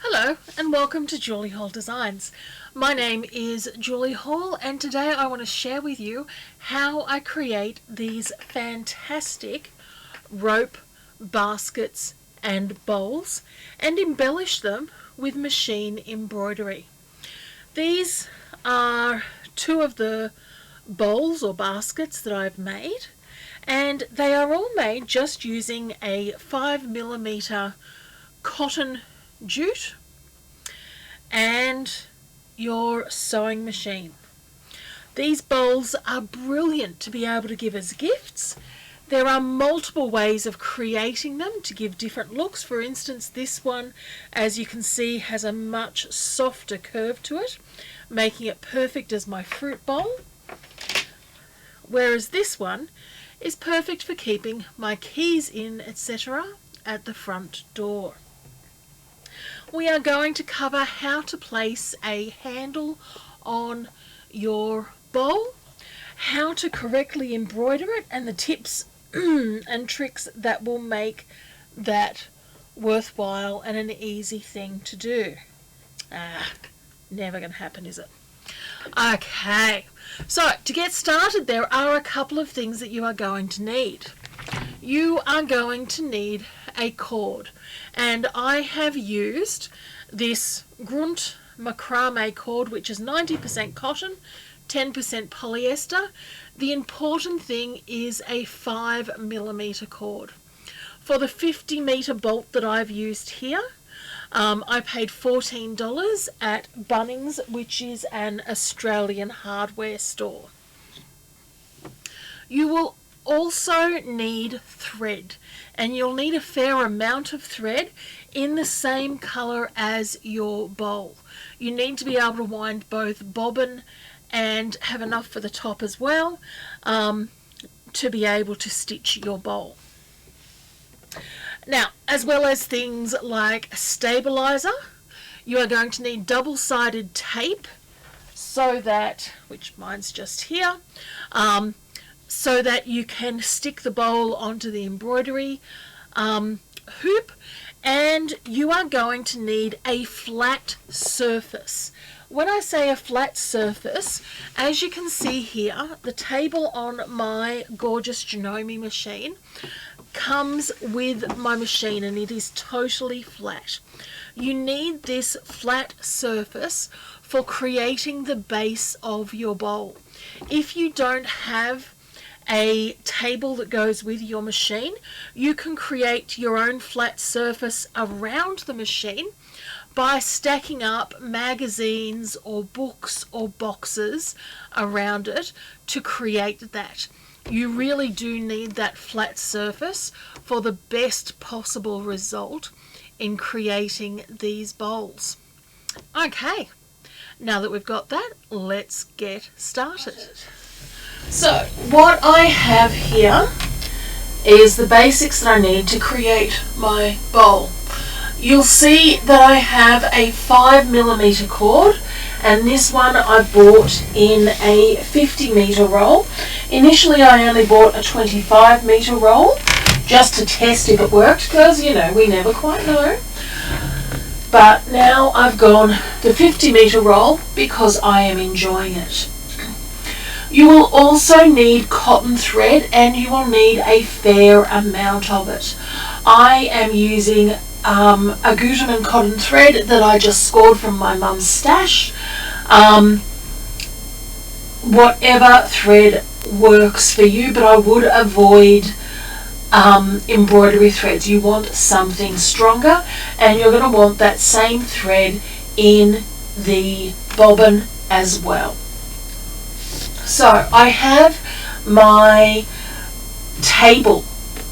Hello and welcome to Julie Hall Designs. My name is Julie Hall and today I want to share with you how I create these fantastic rope baskets and bowls and embellish them with machine embroidery. These are two of the bowls or baskets that I've made, and they are all made just using a 5mm cotton jute and your sewing machine. These bowls are brilliant to be able to give as gifts. There are multiple ways of creating them to give different looks. For instance, this one, as you can see, has a much softer curve to it, making it perfect as my fruit bowl. Whereas this one is perfect for keeping my keys in, etc. at the front door. We are going to cover how to place a handle on your bowl, how to correctly embroider it, and the tips and tricks that will make that worthwhile and an easy thing to do. Never going to happen, is it? Okay, so to get started, there are a couple of things that you are going to need. You are going to need a cord, and I have used this Grunt macrame cord, which is 90% cotton, 10% polyester. The important thing is a 5mm cord. For the 50-meter bolt that I've used here, I paid $14 at Bunnings, which is an Australian hardware store. You will also need thread, and you'll need a fair amount of thread in the same color as your bowl. You need to be able to wind both bobbin and have enough for the top as well to be able to stitch your bowl. Now, as well as things like a stabilizer, you are going to need double-sided tape, so that, which mine's just here, so that you can stick the bowl onto the embroidery hoop, and you are going to need a flat surface. When I say a flat surface, as you can see here, the table on my gorgeous Janome machine comes with my machine and it is totally flat. You need this flat surface for creating the base of your bowl. If you don't have a table that goes with your machine, you can create your own flat surface around the machine by stacking up magazines or books or boxes around it to create that. You really do need that flat surface for the best possible result in creating these bowls. Okay, now that we've got that, let's get started. So what I have here is the basics that I need to create my bowl. You'll see that I have a 5mm cord, and this one I bought in a 50-meter roll. Initially I only bought a 25-meter roll just to test if it worked, because you know, we never quite know. But now I've gone the 50-meter roll because I am enjoying it. You will also need cotton thread, and you will need a fair amount of it. I am using a Gutermann cotton thread that I just scored from my mum's stash. Whatever thread works for you, but I would avoid embroidery threads. You want something stronger, and you're going to want that same thread in the bobbin as well. So I have my table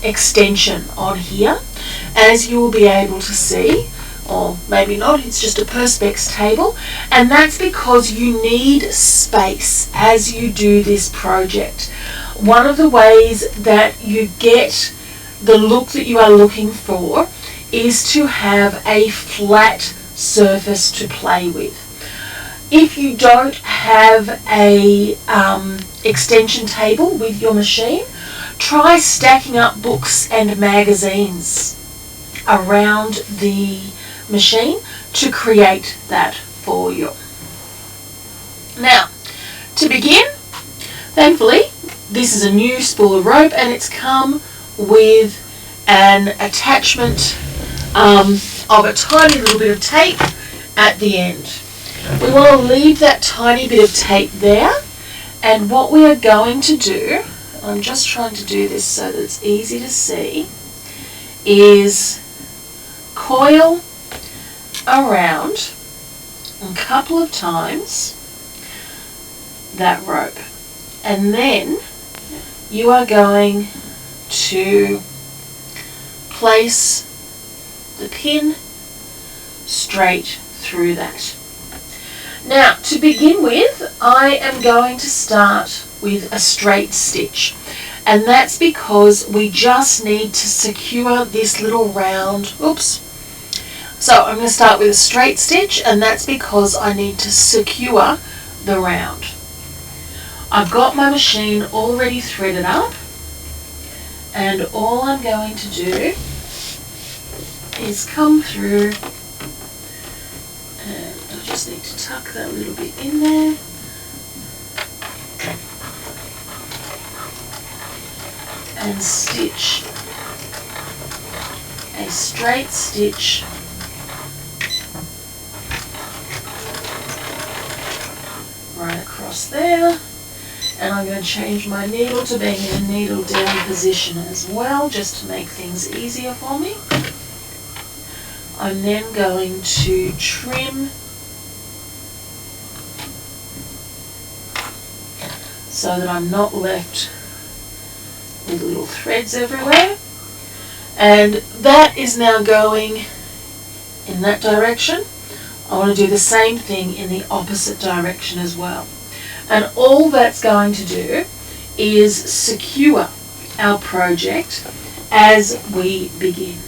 extension on here, as you will be able to see, or maybe not, it's just a Perspex table, and that's because you need space as you do this project. One of the ways that you get the look that you are looking for is to have a flat surface to play with. If you don't have a extension table with your machine, try stacking up books and magazines around the machine to create that for you. Now, to begin, thankfully, this is a new spool of rope and it's come with an attachment of a tiny little bit of tape at the end. We want to leave that tiny bit of tape there, and what we are going to do, I'm just trying to do this so that it's easy to see, is coil around a couple of times that rope, and then you are going to place the pin straight through that. Now, to begin with, I am going to start with a straight stitch, and that's because we just need to secure this little round, so I'm going to start with a straight stitch, and that's because I need to secure the round. I've got my machine already threaded up, and all I'm going to do is come through, and I just need to tuck that little bit in there. And stitch a straight stitch right across there, and I'm going to change my needle to being in a needle down position as well, just to make things easier for me. I'm then going to trim so that I'm not left with little threads everywhere, and that is now going in that direction. I want to do the same thing in the opposite direction as well, and all that's going to do is secure our project as we begin.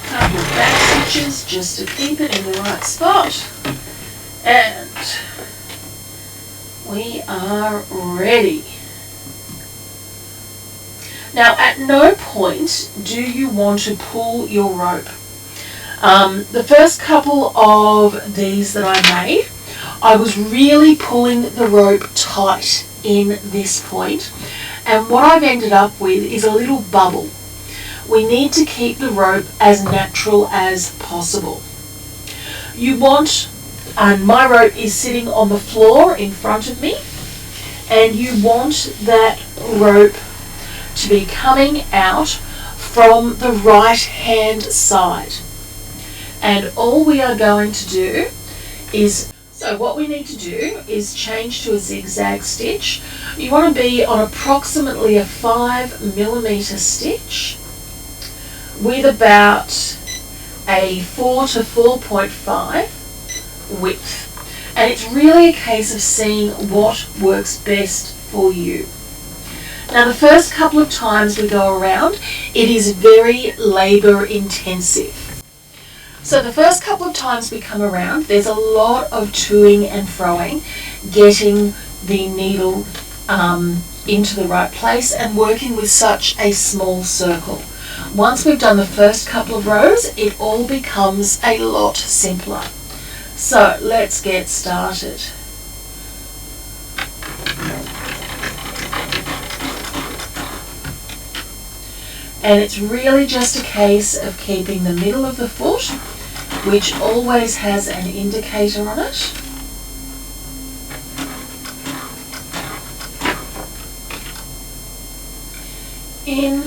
Couple of back stitches just to keep it in the right spot, and we are ready. Now, at no point do you want to pull your rope. The first couple of these that I made, I was really pulling the rope tight in this point, and what I've ended up with is a little bubble. We need to keep the rope as natural as possible. You want, and my rope is sitting on the floor in front of me, and you want that rope to be coming out from the right hand side. And all we are going to do is, so what we need to do is change to a zigzag stitch. You want to be on approximately a 5mm stitch with about a 4 to 4.5 width. And it's really a case of seeing what works best for you. Now, the first couple of times we go around, it is very labour intensive. So the first couple of times we come around, there's a lot of toing and froing, getting the needle into the right place and working with such a small circle. Once we've done the first couple of rows, it all becomes a lot simpler. So let's get started. And it's really just a case of keeping the middle of the foot, which always has an indicator on it, in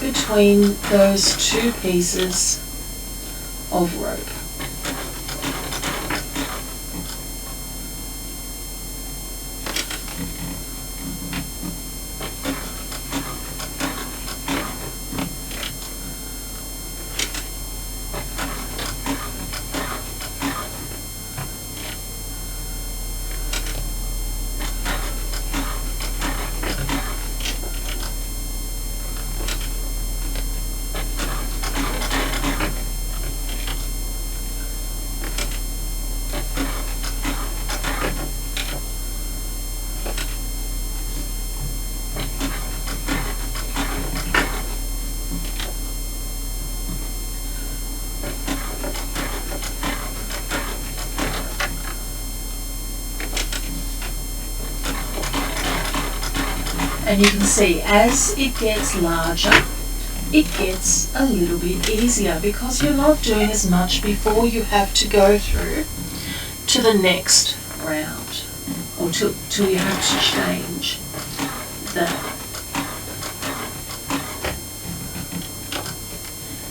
between those two pieces of rope. And you can see as it gets larger, it gets a little bit easier because you're not doing as much before you have to go through to the next round, or till you have to change that.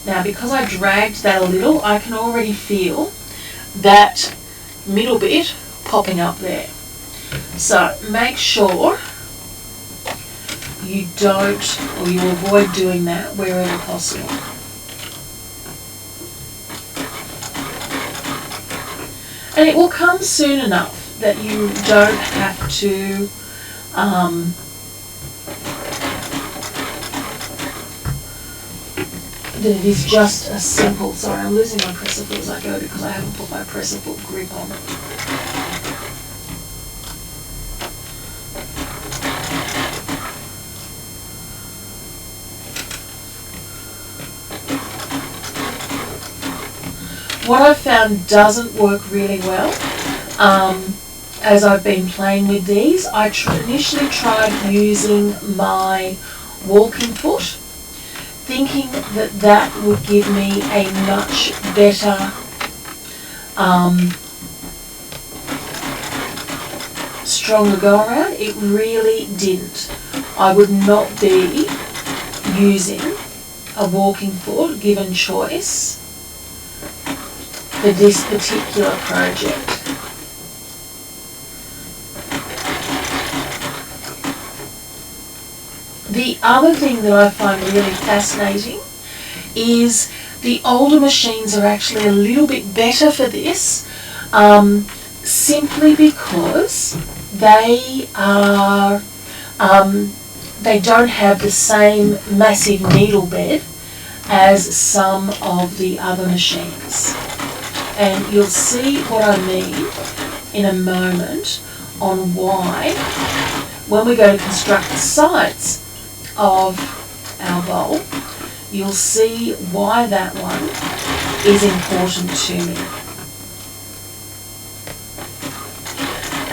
Now, because I dragged that a little, I can already feel that middle bit popping up there. So make sure you don't, or you avoid doing that wherever possible. And it will come soon enough that you don't have to that it is just a simple, sorry, I'm losing my presser foot as I go because I haven't put my presser foot grip on it. What I've found doesn't work really well, as I've been playing with these, I initially tried using my walking foot, thinking that that would give me a much better stronger go around. It really didn't. I would not be using a walking foot given choice for this particular project. The other thing that I find really fascinating is the older machines are actually a little bit better for this, simply because they are they don't have the same massive needle bed as some of the other machines. And you'll see what I mean in a moment on why, when we go to construct the sides of our bowl, you'll see why that one is important to me.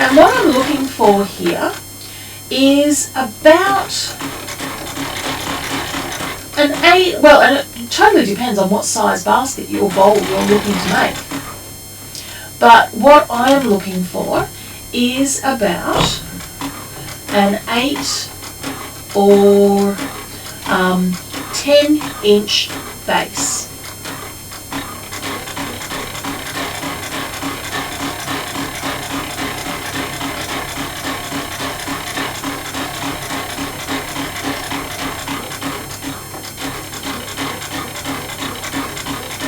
And what I'm looking for here is about an 8, well, and it totally depends on what size basket or bowl you're looking to make. But what I am looking for is about an 8 or 10-inch base.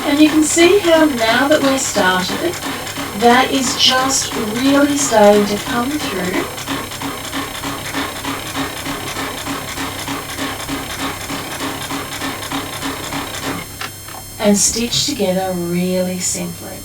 And you can see how now that we're started, that is just really starting to come through. And stitch together really simply.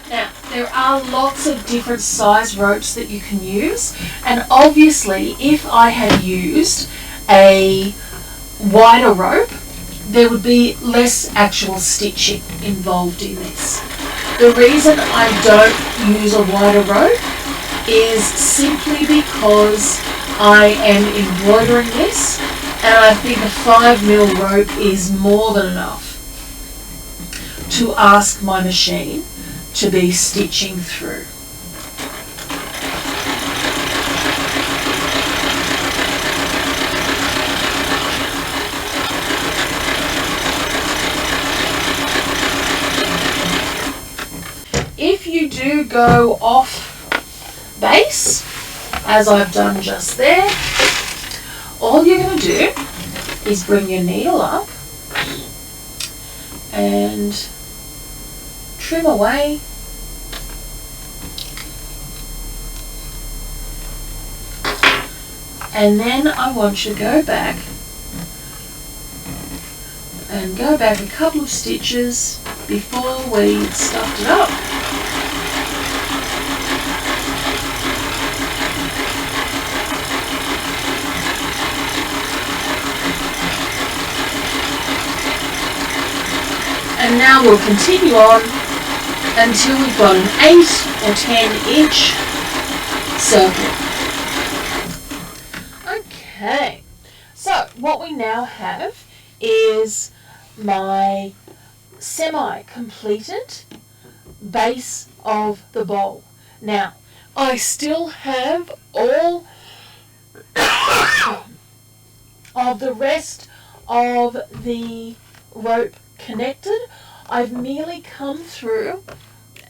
Now, there are lots of different size ropes that you can use, and obviously if I had used a wider rope, there would be less actual stitching involved in this. The reason I don't use a wider rope is simply because I am embroidering this, and I think a 5mm rope is more than enough to ask my machine to be stitching through. If you do go off base, as I've done just there, all you're going to do is bring your needle up and trim away. And then I want you to go back and go back a couple of stitches before we stuffed it up. now we'll continue on until we've got an 8 or 10 inch circle. Okay, so what we now have is my semi-completed base of the bowl. Now, I still have all of the rest of the rope connected. I've merely come through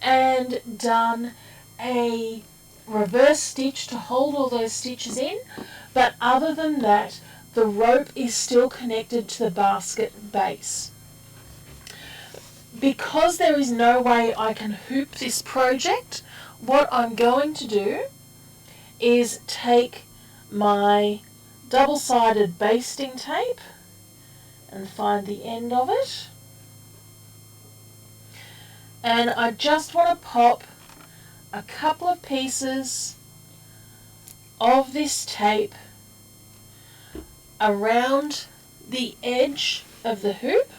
and done a reverse stitch to hold all those stitches in, but other than that, the rope is still connected to the basket base. Because there is no way I can hoop this project, what I'm going to do is take my double-sided basting tape and find the end of it, and I just want to pop a couple of pieces of this tape around the edge of the hoop,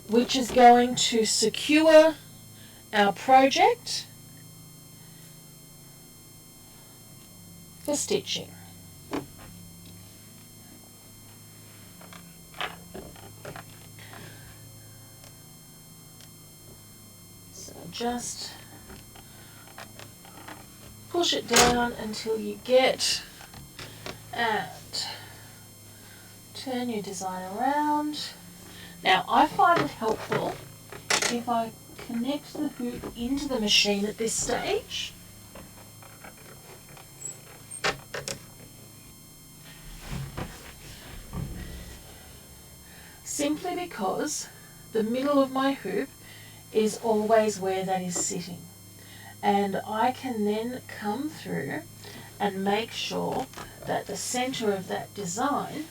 which is going to secure our project for stitching. So just push it down until you get, and turn your design around. Now I find it helpful if I connect the hoop into the machine at this stage. Simply because the middle of my hoop is always where that is sitting, and I can then come through and make sure that the center of that design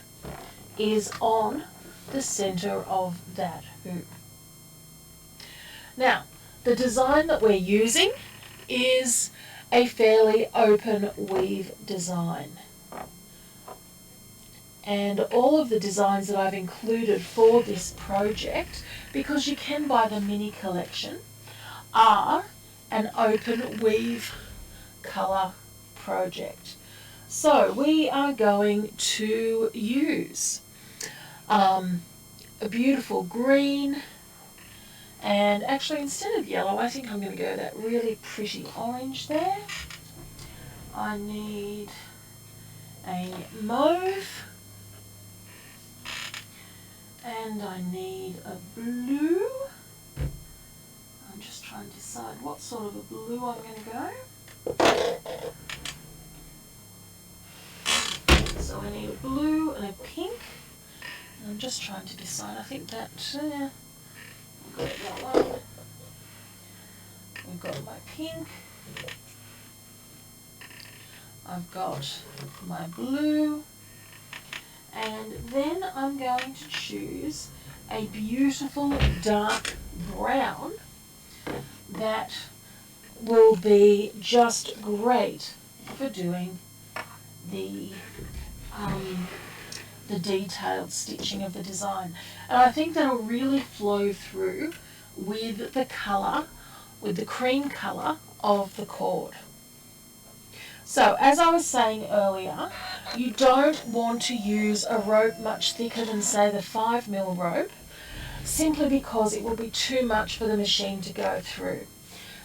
is on the center of that hoop. Now, the design that we're using is a fairly open weave design, and all of the designs that I've included for this project, because you can buy the mini collection, are an open weave colour project. So we are going to use a beautiful green, and actually instead of yellow I think I'm going to go that really pretty orange there. I need a mauve, and I need a blue. I'm just trying to decide what sort of a blue I'm going to go. So I need a blue and a pink. And I'm just trying to decide. I think that I've got that one. We've got my pink. I've got my blue. And then I'm going to choose a beautiful dark brown that will be just great for doing the detailed stitching of the design. And I think that'll really flow through with the colour, with the cream colour of the cord. So, as I was saying earlier, you don't want to use a rope much thicker than, say, the 5mm rope, simply because it will be too much for the machine to go through.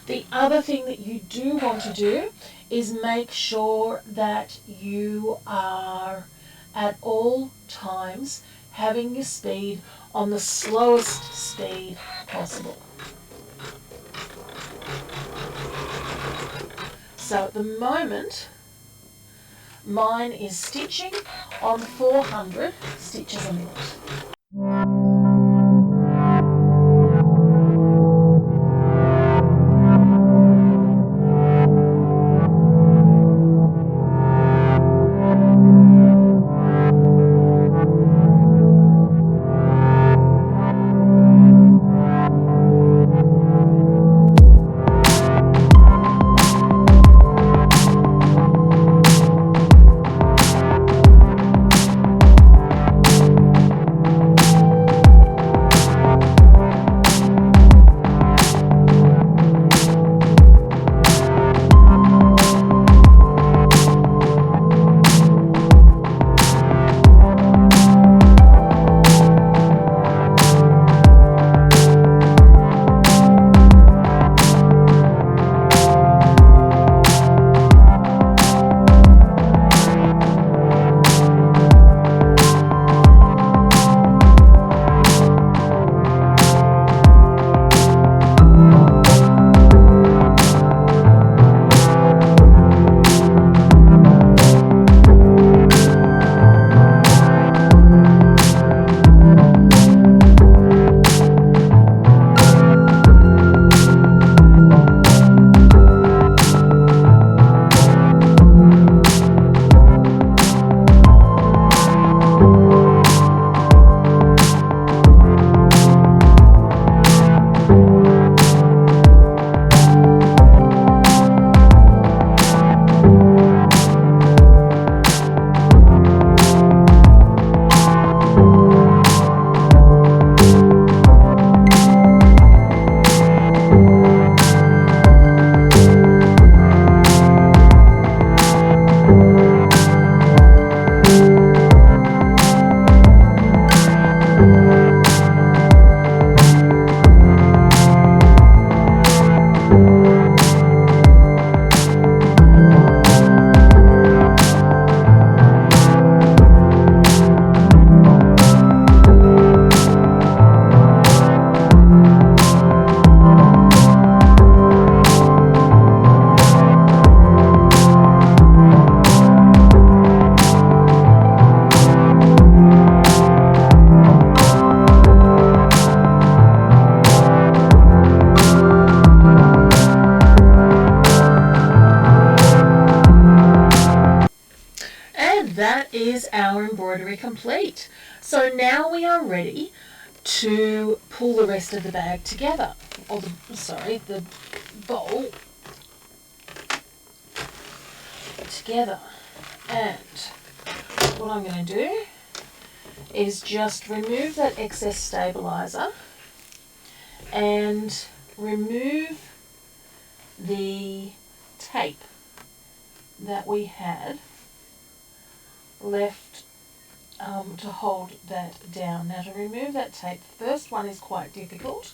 The other thing that you do want to do is make sure that you are at all times having your speed on the slowest speed possible. So at the moment, mine is stitching on 400 stitches a minute. complete. So now we are ready to pull the rest of the bag together, or the bowl together. And what I'm going to do is just remove that excess stabilizer and remove the tape that we had left to hold that down. Now, to remove that tape, the first one is quite difficult,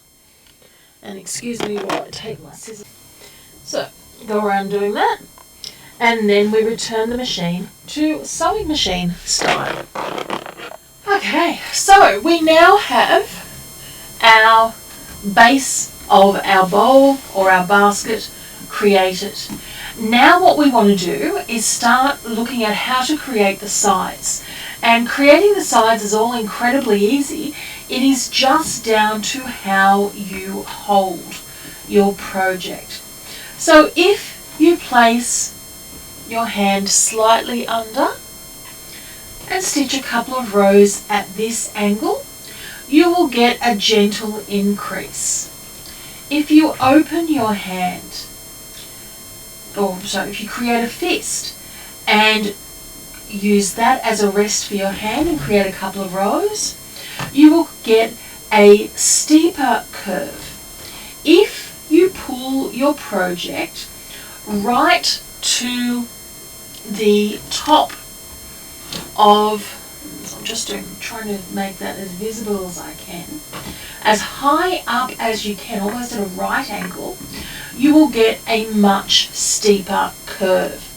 and excuse me while I take my scissors. So go around doing that, and then we return the machine to sewing machine style. Okay, so we now have our base of our bowl or our basket created. Now what we want to do is start looking at how to create the sides. And creating the sides is all incredibly easy. It is just down to how you hold your project. So if you place your hand slightly under and stitch a couple of rows at this angle, you will get a gentle increase. If you open your hand, if you create a fist and use that as a rest for your hand and create a couple of rows, you will get a steeper curve. If you pull your project right to the top of, I'm just trying to make that as visible as I can, as high up as you can, almost at a right angle, you will get a much steeper curve.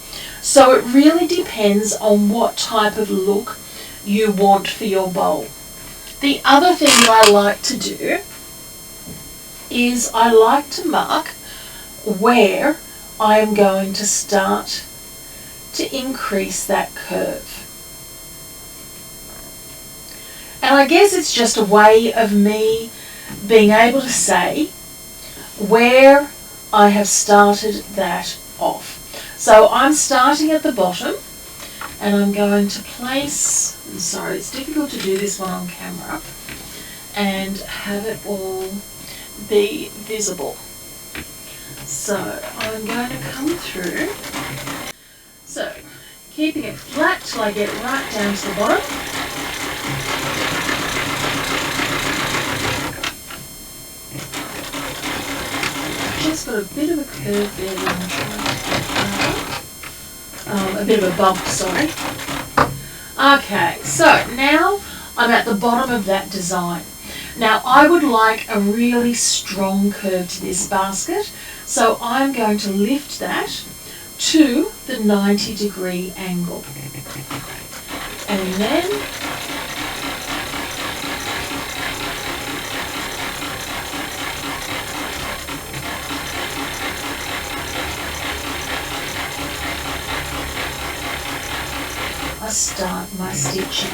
So it really depends on what type of look you want for your bowl. The other thing that I like to do is I like to mark where I am going to start to increase that curve. And I guess it's just a way of me being able to say where I have started that off. So I'm starting at the bottom and I'm going to place, I'm sorry, it's difficult to do this one on camera and have it all be visible. So I'm going to come through, so keeping it flat till I get it right down to the bottom. Just got a bit of a curve there that I'm trying to get a bit of a bump, sorry. Okay, so now I'm at the bottom of that design. Now I would like a really strong curve to this basket, so I'm going to lift that to the 90-degree angle. And then I start my stitching.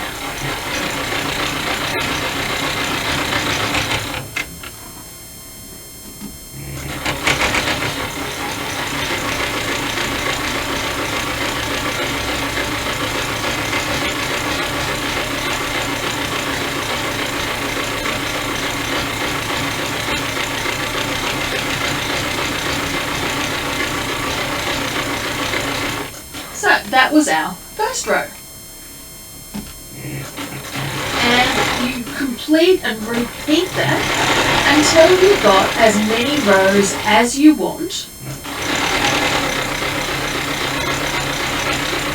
So that was our first row. And you complete and repeat that until you've got as many rows as you want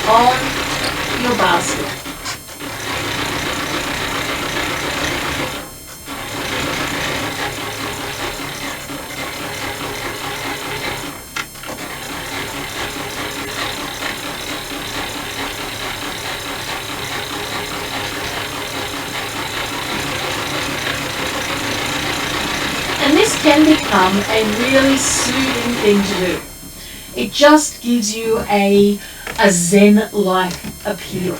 on your basket. And this can become a really soothing thing to do. It just gives you a zen-like appeal.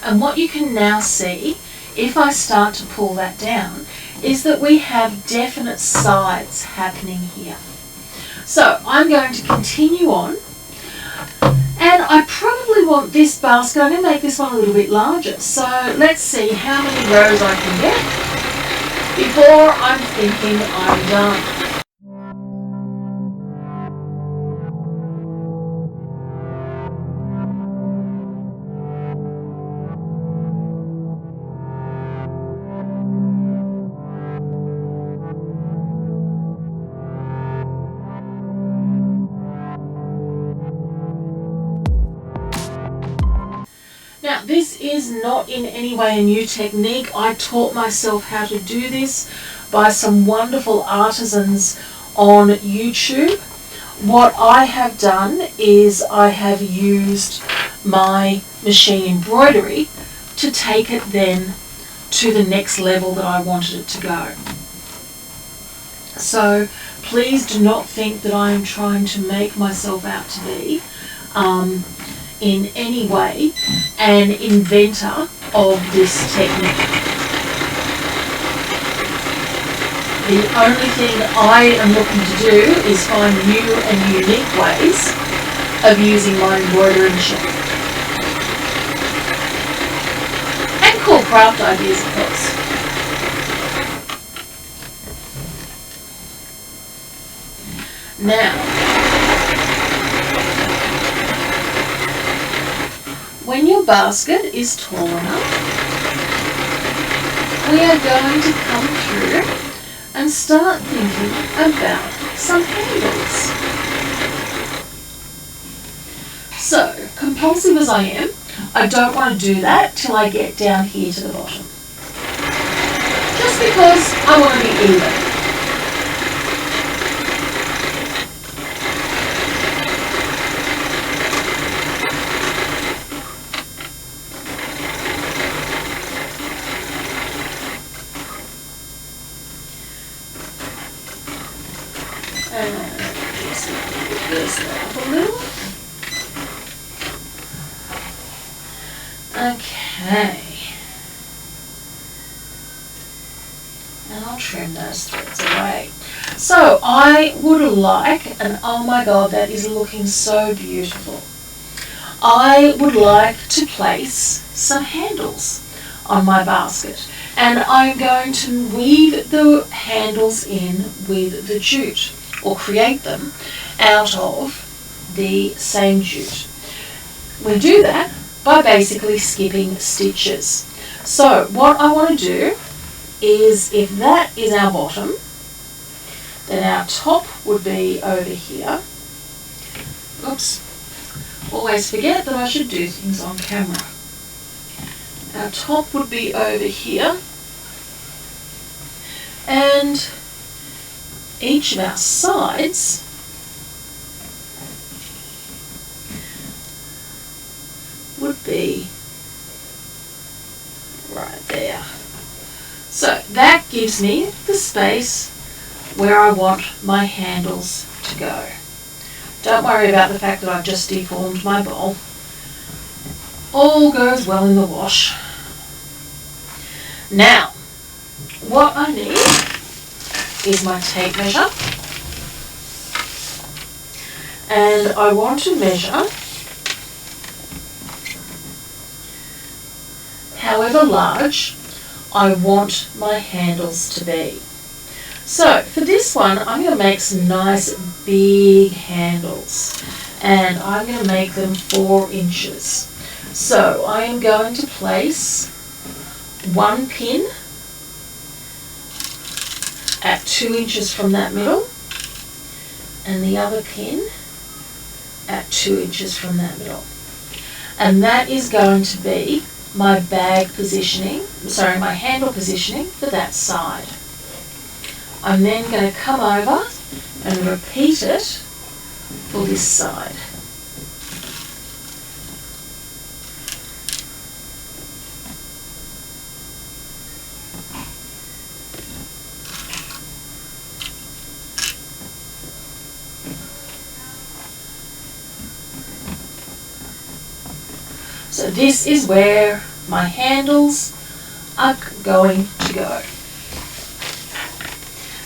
And what you can now see, if I start to pull that down, is that we have definite sides happening here. So I'm going to continue on, and I probably want this basket, I'm going to make this one a little bit larger. So let's see how many rows I can get before I'm thinking I'm done. Now, this is not in any way a new technique. I taught myself how to do this by some wonderful artisans on YouTube. What I have done is I have used my machine embroidery to take it then to the next level that I wanted it to go. So please do not think that I am trying to make myself out to be in any way an inventor of this technique. The only thing I am looking to do is find new and unique ways of using my embroidery machine. And cool craft ideas, of course. Now, when your basket is tall enough, we are going to come through and start thinking about some handles. So, compulsive as I am, I don't want to do that till I get down here to the bottom. Just because I want to be even. And just put this up a little. Okay. And I'll trim those threads away. So I would like, and oh my god, that is looking so beautiful. I would like to place some handles on my basket. And I'm going to weave the handles in with the jute, or create them out of the same jute. We do that by basically skipping stitches. So what I want to do is, if that is our bottom, then our top would be over here. Oops, always forget that I should do things on camera. Our top would be over here, and each of our sides would be right there. So that gives me the space where I want my handles to go. Don't worry about the fact that I've just deformed my bowl. All goes well in the wash. Now, what I need is my tape measure, and I want to measure however large I want my handles to be. So for this one, I'm going to make some nice big handles, and I'm going to make them 4 inches. So I am going to place one pin at 2 inches from that middle, and the other pin at 2 inches from that middle. And that is going to be my my handle positioning for that side. I'm then going to come over and repeat it for this side. So this is where my handles are going to go.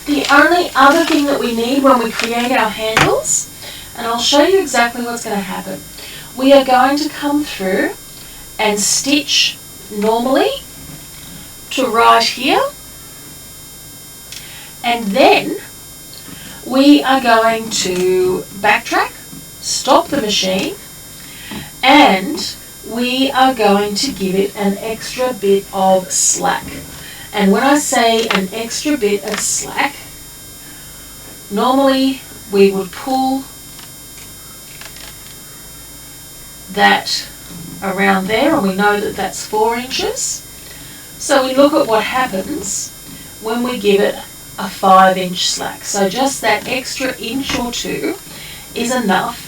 The only other thing that we need when we create our handles, and I'll show you exactly what's going to happen. We are going to come through and stitch normally to right here, and then we are going to backtrack, stop the machine, and we are going to give it an extra bit of slack. And when I say an extra bit of slack, normally we would pull that around there, and we know that that's 4 inches. So we look at what happens when we give it a 5-inch slack. So just that extra inch or 2 is enough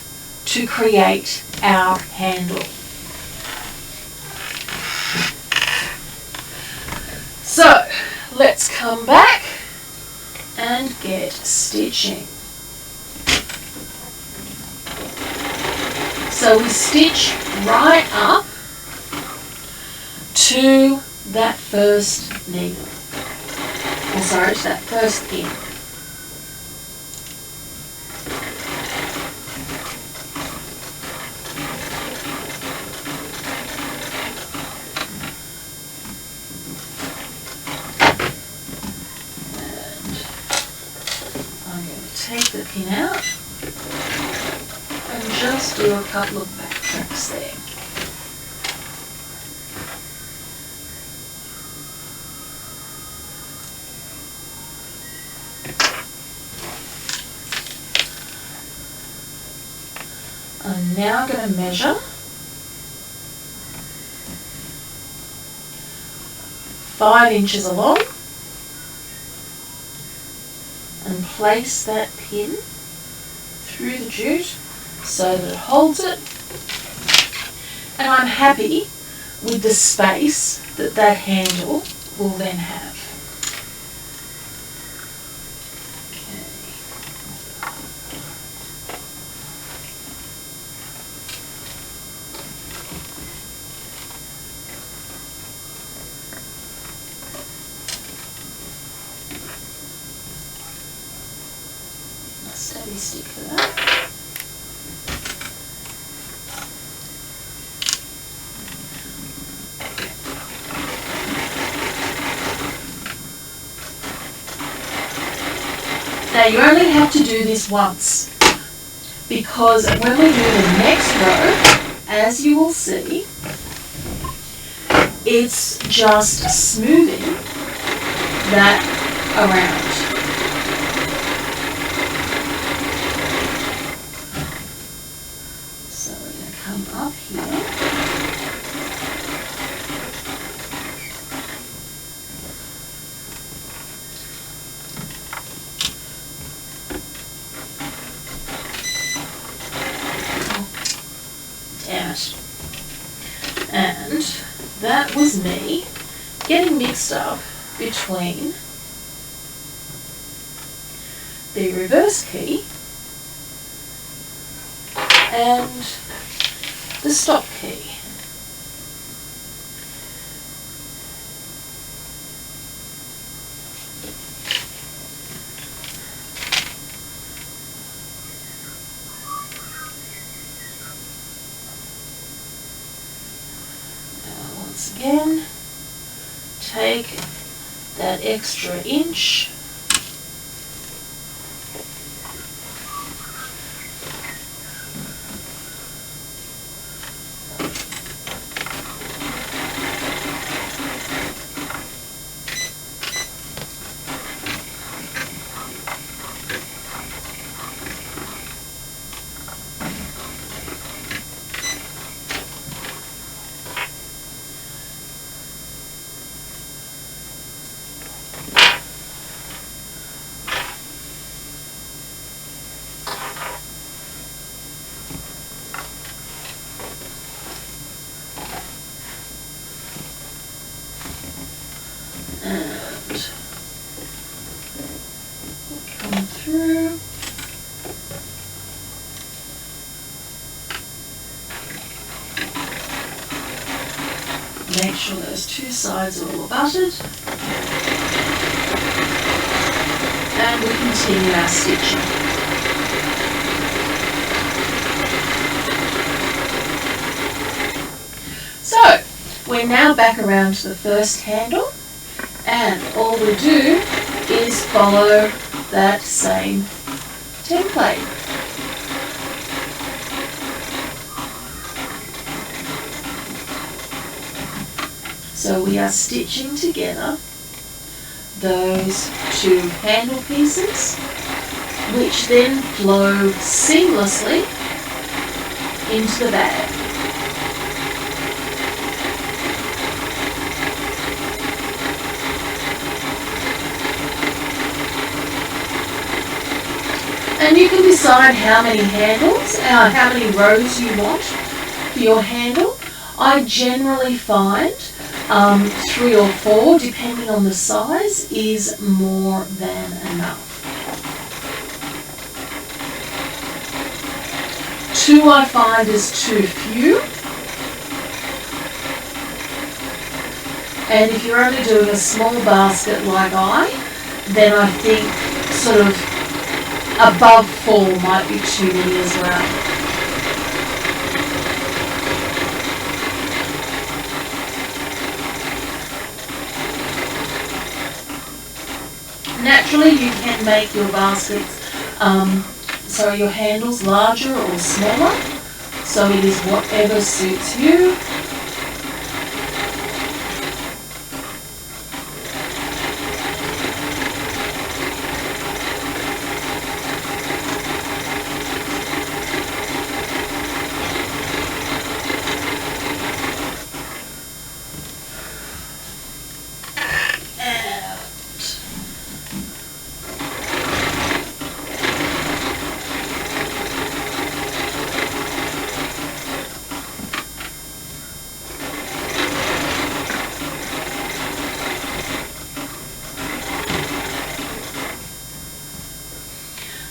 to create our handle. So let's come back and get stitching. So we stitch right up to that first needle. Oh, sorry, to that first pin. Take the pin out and just do a couple of backtracks there. I'm now going to measure 5 inches along and place that pin through the jute so that it holds it, and I'm happy with the space that that handle will then have. Steady stick for that. Now you only have to do this once, because when we do the next row, as you will see, it's just smoothing that around. Up here. Damn it. And that was me getting mixed up between the reverse key and the stop key. Now once again, take that extra inch . Come through. Make sure those two sides are all butted. And we continue our stitching. So, we're now back around to the first handle, and all we do is follow that same template. So we are stitching together those two handle pieces, which then flow seamlessly into the bag. And you can decide how many handles, how many rows you want for your handle. I generally find 3 or 4, depending on the size, is more than enough. 2 I find is too few. And if you're only doing a small basket like then I think sort of above 4 might be too many as well. Naturally, you can make your baskets, your handles larger or smaller, so it is whatever suits you.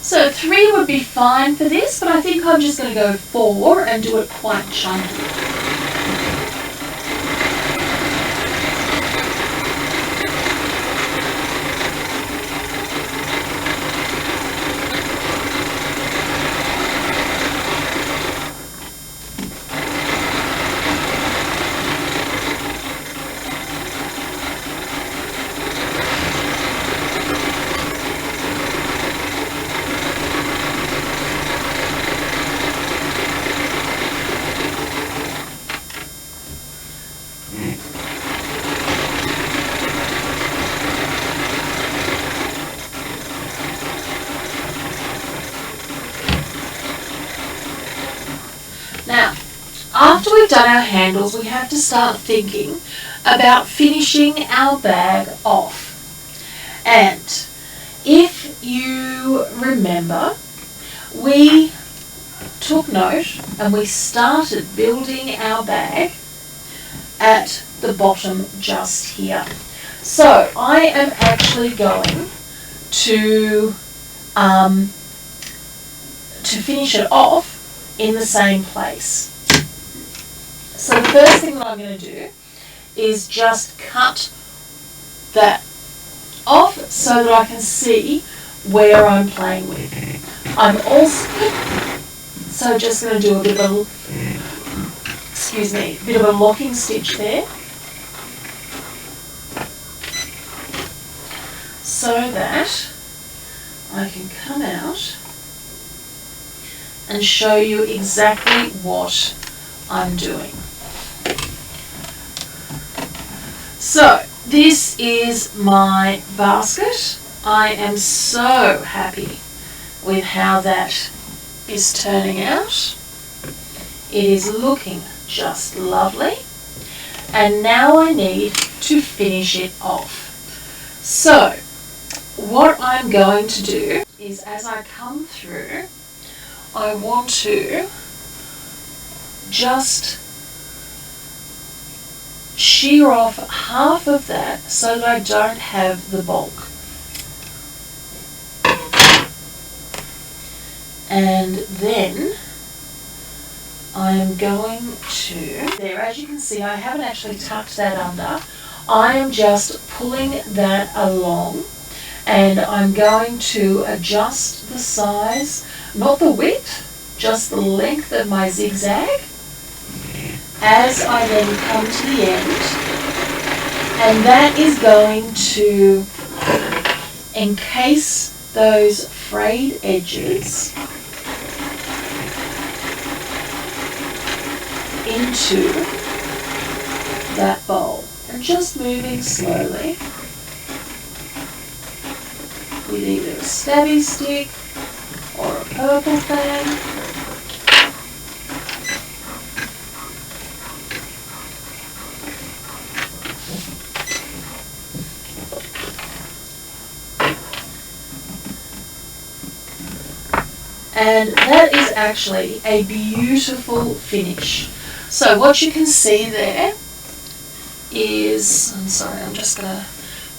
So 3 would be fine for this, but I think I'm just going to go 4 and do it quite chunky. Now, after we've done our handles, we have to start thinking about finishing our bag off. And if you remember, we took note and we started building our bag at the bottom just here. So I am actually going to finish it off in the same place. So the first thing that I'm going to do is just cut that off so that I can see where I'm playing with. I'm also just going to do a bit of a locking stitch there, so that I can come out and show you exactly what I'm doing. So this is my basket. I am so happy with how that is turning out. It is looking just lovely. And now I need to finish it off. So what I'm going to do is, as I come through, I want to just shear off half of that so that I don't have the bulk. And then I am going to, there, as you can see, I haven't actually tucked that under. I am just pulling that along, and I'm going to adjust the size, not the width, just the length of my zigzag as I then come to the end. And that is going to encase those frayed edges into that bowl, and just moving slowly with either a stabby stick or a purple fan. And that is actually a beautiful finish. So what you can see there is, I'm sorry, I'm just going to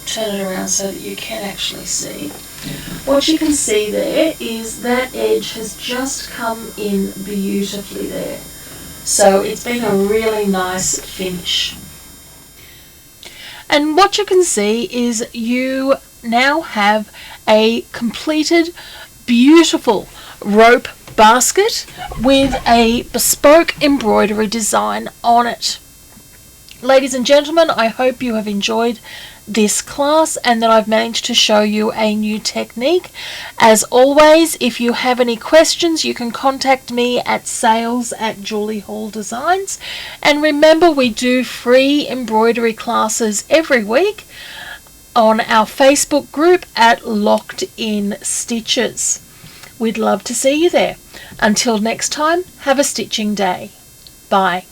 turn it around so that you can actually see. What you can see there is that edge has just come in beautifully there. So it's been a really nice finish. And what you can see is you now have a completed, beautiful rope basket with a bespoke embroidery design on it. Ladies and gentlemen, I hope you have enjoyed this class and that I've managed to show you a new technique. As always, if you have any questions, you can contact me at sales@JulieHallDesigns. And remember, we do free embroidery classes every week on our Facebook group at Locked In Stitches. We'd love to see you there. Until next time, have a stitching day. Bye.